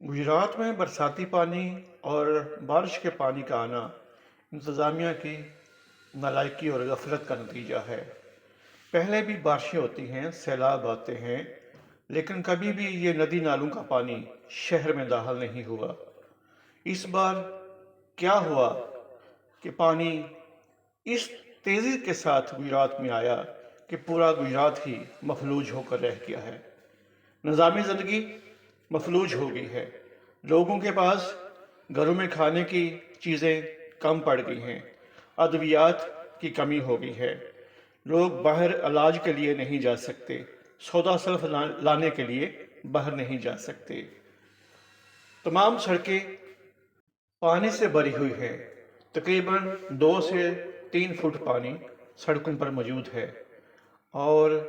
गुजरात में बरसाती पानी और बारिश के पानी का आना इंतज़ामिया की नालायकी और गफलत का नतीजा है। पहले भी बारिशें होती हैं, सैलाब आते हैं, लेकिन कभी भी ये नदी नालों का पानी शहर में दाखिल नहीं हुआ। इस बार क्या हुआ कि पानी इस तेज़ी के साथ गुजरात में आया कि पूरा गुजरात ही मफलूज होकर रह गया है। निज़ामी ज़िंदगी मफलूज हो गई है। लोगों के पास घरों में खाने की चीज़ें कम पड़ गई हैं। अद्वियात की कमी हो गई है। लोग बाहर इलाज के लिए नहीं जा सकते। सौदा सल्फ लाने के लिए बाहर नहीं जा सकते। तमाम सड़कें पानी से भरी हुई हैं। तकरीबन 2 से 3 फुट पानी सड़कों पर मौजूद है और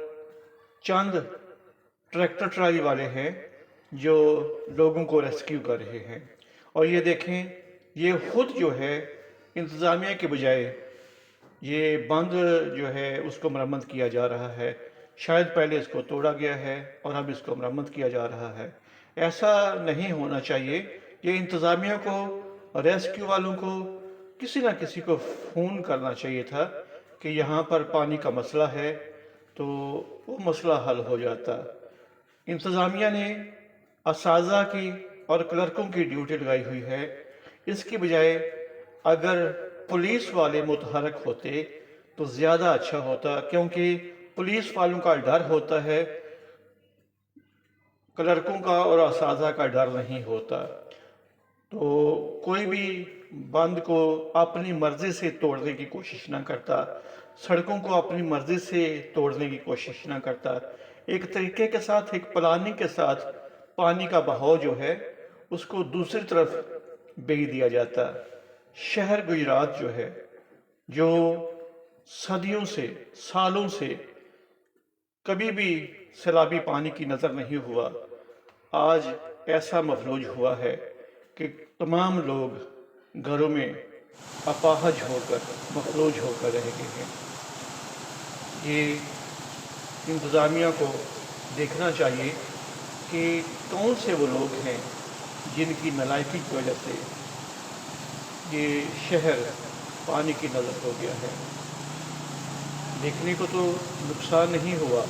चंद ट्रैक्टर ट्राली वाले हैं जो लोगों को रेस्क्यू कर रहे हैं। और ये देखें, ये खुद जो है इंतज़ामिया के बजाय ये बंद जो है उसको मरम्मत किया जा रहा है। शायद पहले इसको तोड़ा गया है और अब इसको मरम्मत किया जा रहा है। ऐसा नहीं होना चाहिए। ये इंतज़ामिया को, रेस्क्यू वालों को, किसी ना किसी को फ़ोन करना चाहिए था कि यहाँ पर पानी का मसला है, तो वो मसला हल हो जाता। इंतज़ामिया ने असाज़ा की और क्लर्कों की ड्यूटी लगाई हुई है। इसकी बजाय अगर पुलिस वाले मुतहरक होते तो ज़्यादा अच्छा होता, क्योंकि पुलिस वालों का डर होता है, क्लर्कों का और असाज़ा का डर नहीं होता। तो कोई भी बंद को अपनी मर्ज़ी से तोड़ने की कोशिश ना करता, सड़कों को अपनी मर्ज़ी से तोड़ने की कोशिश ना करता। एक तरीके के साथ, एक प्लानिंग के साथ पानी का बहाव जो है उसको दूसरी तरफ भेज दिया जाता। शहर गुजरात जो है, जो सदियों से, सालों से कभी भी सैलाबी पानी की नज़र नहीं हुआ, आज ऐसा मफलूज हुआ है कि तमाम लोग घरों में अपाहज होकर, मफलूज होकर रह गए हैं। ये इंतज़ामिया को देखना चाहिए कि कौन से वो लोग हैं जिनकी नालायकी की वजह से ये शहर पानी की नज़र हो गया है। देखने को तो नुकसान नहीं हुआ,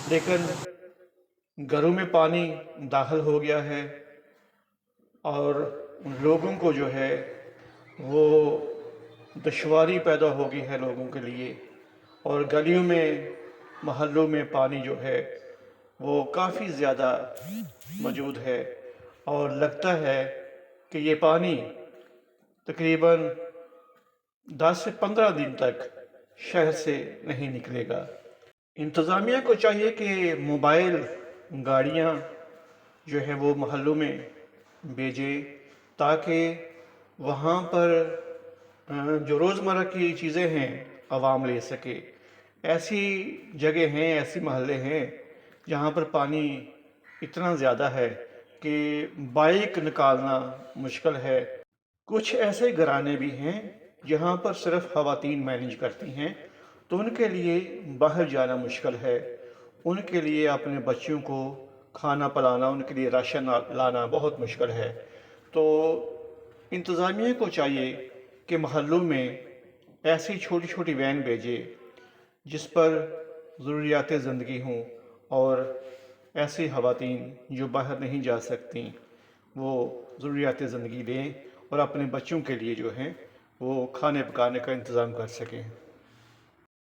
लेकिन घरों में पानी दाखिल हो गया है और लोगों को जो है वो दुश्वारी पैदा हो गई है लोगों के लिए। और गलियों में, महल्लों में पानी जो है वो काफ़ी ज़्यादा मौजूद है और लगता है कि ये पानी तकरीबन 10 से 15 दिन तक शहर से नहीं निकलेगा। इंतज़ामिया को चाहिए कि मोबाइल गाड़ियाँ जो है वो महल्लों में भेजे, ताकि वहाँ पर जो रोज़मर्रा की चीज़ें हैं आवाम ले सके। ऐसी जगह हैं, ऐसी महल्ले हैं जहाँ पर पानी इतना ज़्यादा है कि बाइक निकालना मुश्किल है। कुछ ऐसे घराने भी हैं जहाँ पर सिर्फ ख़वातीन मैनेज करती हैं, तो उनके लिए बाहर जाना मुश्किल है। उनके लिए अपने बच्चों को खाना पिलाना, उनके लिए राशन लाना बहुत मुश्किल है। तो इंतज़ामिया को चाहिए कि महल्लों में ऐसी छोटी छोटी वैन भेजे जिस पर ज़रूरियात ज़िंदगी हों, और ऐसी ख़वातीन जो बाहर नहीं जा सकती वो ज़रूरियात ज़िंदगी लें और अपने बच्चों के लिए जो हैं वो खाने पकाने का इंतज़ाम कर सकें।